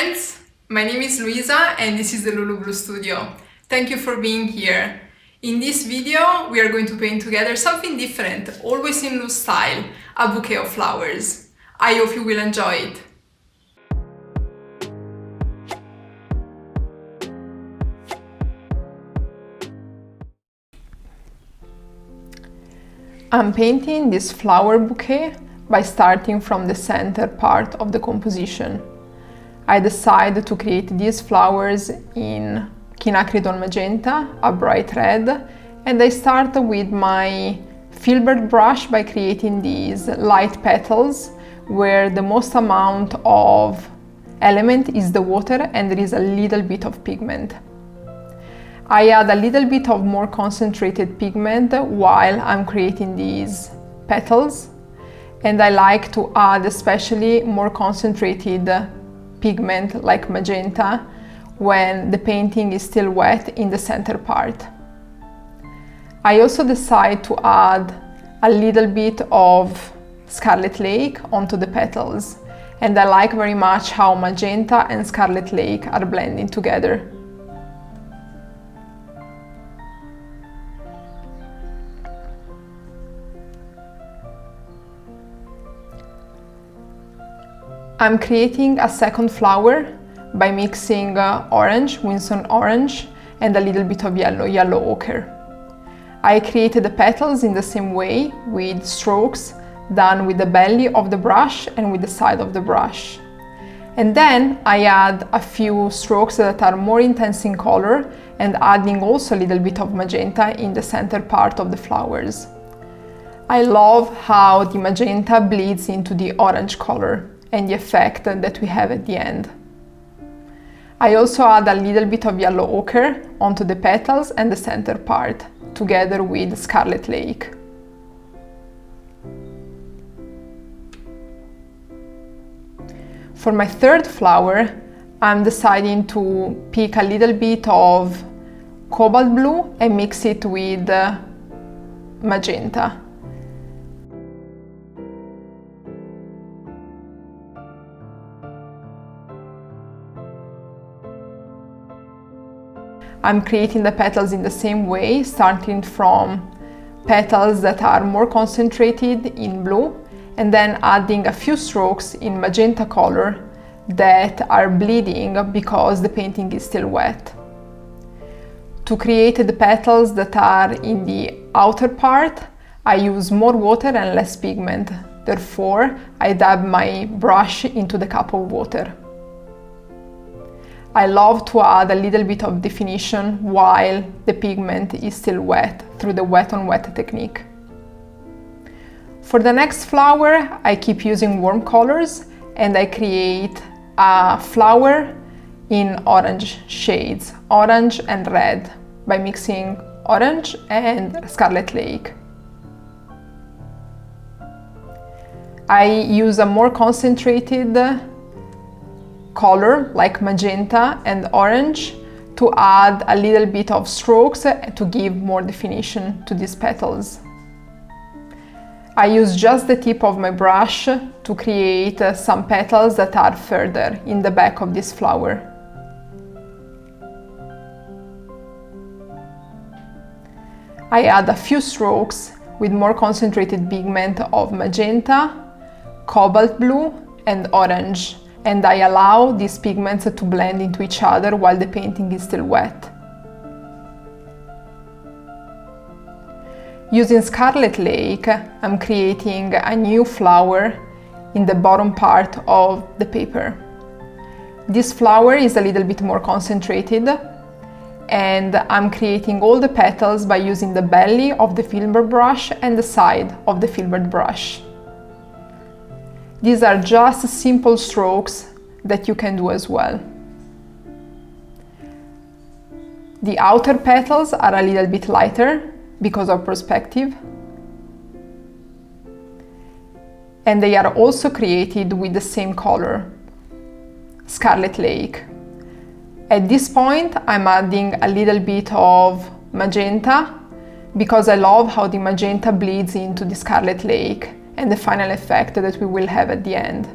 friends, my name is Luisa and this is the Lulu Blue Studio. Thank you for being here. In this video we are going to paint together something different, always in loose style, a bouquet of flowers. I hope you will enjoy it. I'm painting this flower bouquet by starting from the center part of the composition. I decided to create these flowers in quinacridone magenta, a bright red, and I start with my filbert brush by creating these light petals where the most amount of element is the water and there is a little bit of pigment. I add a little bit of more concentrated pigment while I'm creating these petals, and I like to add especially more concentrated pigment like magenta when the painting is still wet in the center part. I also decide to add a little bit of Scarlet Lake onto the petals, and I like very much how magenta and Scarlet Lake are blending together. I'm creating a second flower by mixing orange, Winston orange, and a little bit of yellow ochre. I created the petals in the same way with strokes done with the belly of the brush and with the side of the brush. And then I add a few strokes that are more intense in color and adding also a little bit of magenta in the center part of the flowers. I love how the magenta bleeds into the orange color and the effect that we have at the end. I also add a little bit of yellow ochre onto the petals and the center part, together with Scarlet Lake. For my third flower, I'm deciding to pick a little bit of cobalt blue and mix it with magenta. I'm creating the petals in the same way, starting from petals that are more concentrated in blue and then adding a few strokes in magenta color that are bleeding because the painting is still wet. To create the petals that are in the outer part, I use more water and less pigment. Therefore, I dab my brush into the cup of water. I love to add a little bit of definition while the pigment is still wet through the wet on wet technique. For the next flower, I keep using warm colors and I create a flower in orange shades, orange and red, by mixing orange and Scarlet Lake. I use a more concentrated color like magenta and orange to add a little bit of strokes to give more definition to these petals. I use just the tip of my brush to create some petals that are further in the back of this flower. I add a few strokes with more concentrated pigment of magenta, cobalt blue and orange, and I allow these pigments to blend into each other while the painting is still wet. Using Scarlet Lake, I'm creating a new flower in the bottom part of the paper. This flower is a little bit more concentrated, and I'm creating all the petals by using the belly of the filbert brush and the side of the filbert brush. These are just simple strokes that you can do as well. The outer petals are a little bit lighter because of perspective. And they are also created with the same color, Scarlet Lake. At this point, I'm adding a little bit of magenta because I love how the magenta bleeds into the Scarlet Lake and the final effect that we will have at the end.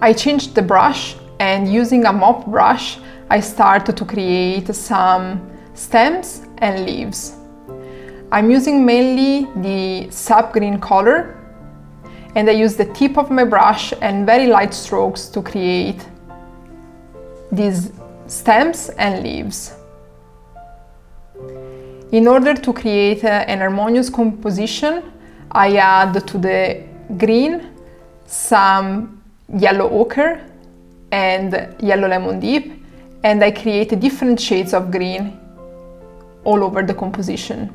I changed the brush, and using a mop brush, I started to create some stems and leaves. I'm using mainly the sap green color, and I use the tip of my brush and very light strokes to create these stems and leaves. In order to create an harmonious composition, I add to the green some yellow ochre and yellow lemon dip, and I create different shades of green all over the composition.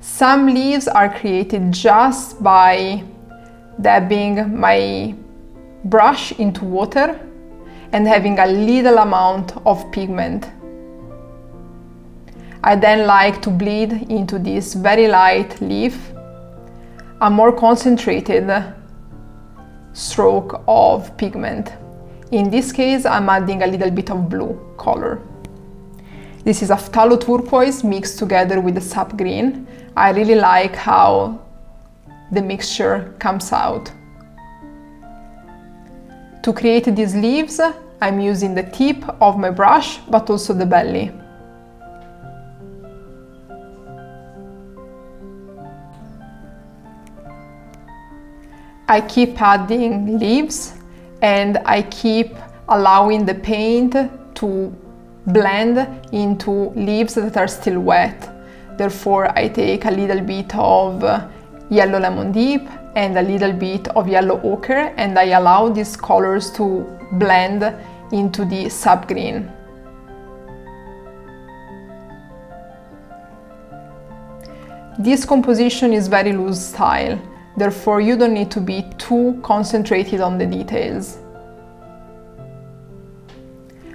Some leaves are created just by dabbing my brush into water and having a little amount of pigment. I then like to bleed into this very light leaf a more concentrated stroke of pigment. In this case, I'm adding a little bit of blue color. This is a phthalo turquoise mixed together with the sap green. I really like how the mixture comes out. To create these leaves, I'm using the tip of my brush, but also the belly. I keep adding leaves, and I keep allowing the paint to blend into leaves that are still wet. Therefore, I take a little bit of yellow lemon dip and a little bit of yellow ochre, and I allow these colors to blend into the sap green. This composition is very loose style. Therefore, you don't need to be too concentrated on the details.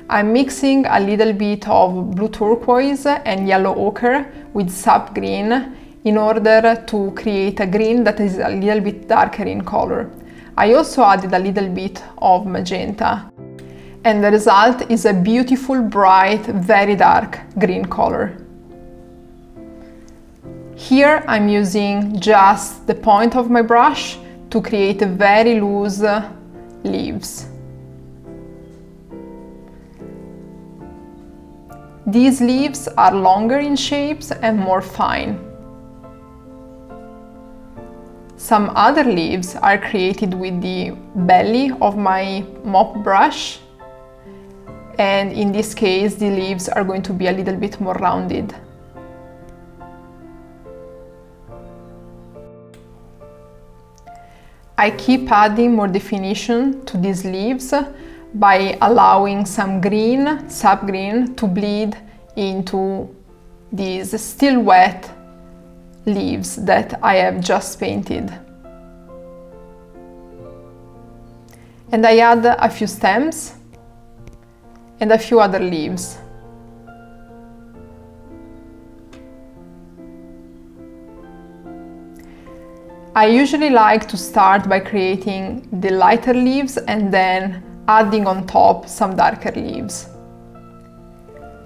I'm mixing a little bit of blue turquoise and yellow ochre with sap green in order to create a green that is a little bit darker in color. I also added a little bit of magenta, and the result is a beautiful, bright, very dark green color. Here I'm using just the point of my brush to create very loose leaves. These leaves are longer in shapes and more fine. Some other leaves are created with the belly of my mop brush, and in this case the leaves are going to be a little bit more rounded. I keep adding more definition to these leaves by allowing some green, sap green, to bleed into these still wet leaves that I have just painted. And I add a few stems and a few other leaves. I usually like to start by creating the lighter leaves and then adding on top some darker leaves.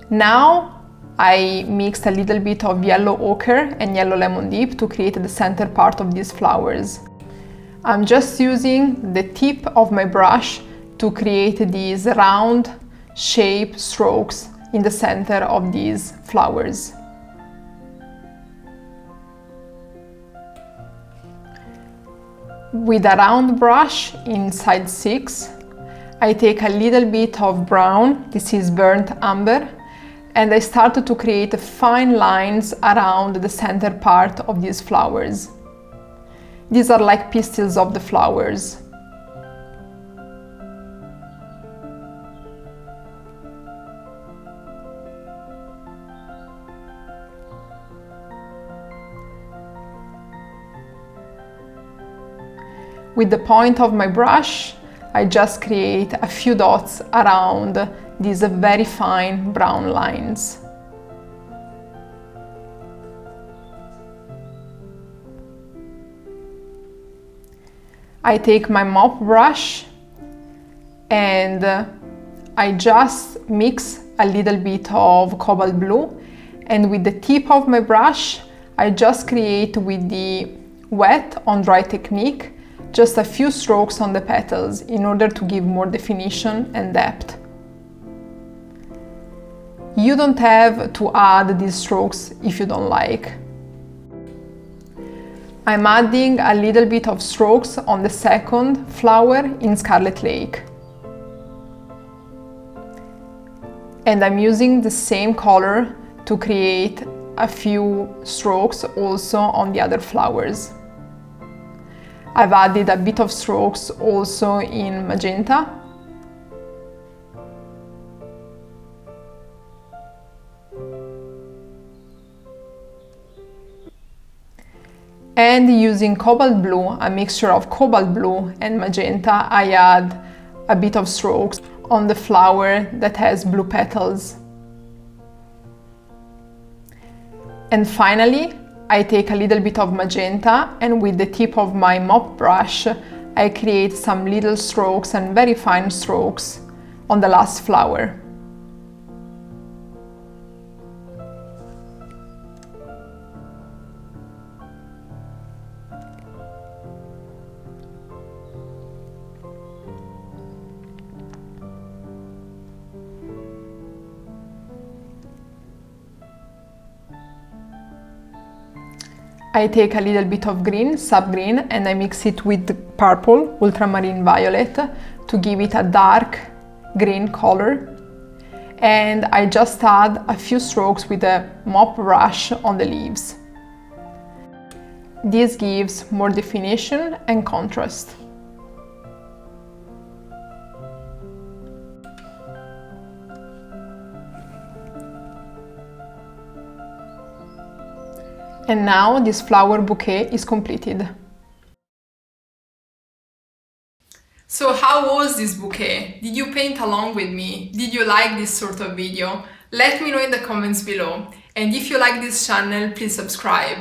Now I mixed a little bit of yellow ochre and yellow lemon dip to create the center part of these flowers. I'm just using the tip of my brush to create these round shape strokes in the center of these flowers. With a round brush in size 6, I take a little bit of brown, this is burnt umber, and I started to create fine lines around the center part of these flowers. These are like pistils of the flowers. With the point of my brush, I just create a few dots around these very fine brown lines. I take my mop brush and I just mix a little bit of cobalt blue, and with the tip of my brush I just create with the wet on dry technique just a few strokes on the petals in order to give more definition and depth. You don't have to add these strokes if you don't like. I'm adding a little bit of strokes on the second flower in Scarlet Lake. And I'm using the same color to create a few strokes also on the other flowers. I've added a bit of strokes also in magenta. And using cobalt blue, a mixture of cobalt blue and magenta, I add a bit of strokes on the flower that has blue petals. And finally, I take a little bit of magenta and with the tip of my mop brush, I create some little strokes and very fine strokes on the last flower. I take a little bit of green, sub-green, and I mix it with purple, ultramarine violet, to give it a dark green color. And I just add a few strokes with a mop brush on the leaves. This gives more definition and contrast. And now this flower bouquet is completed. So how was this bouquet? Did you paint along with me? Did you like this sort of video? Let me know in the comments below. And if you like this channel, please subscribe.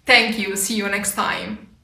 Thank you, see you next time.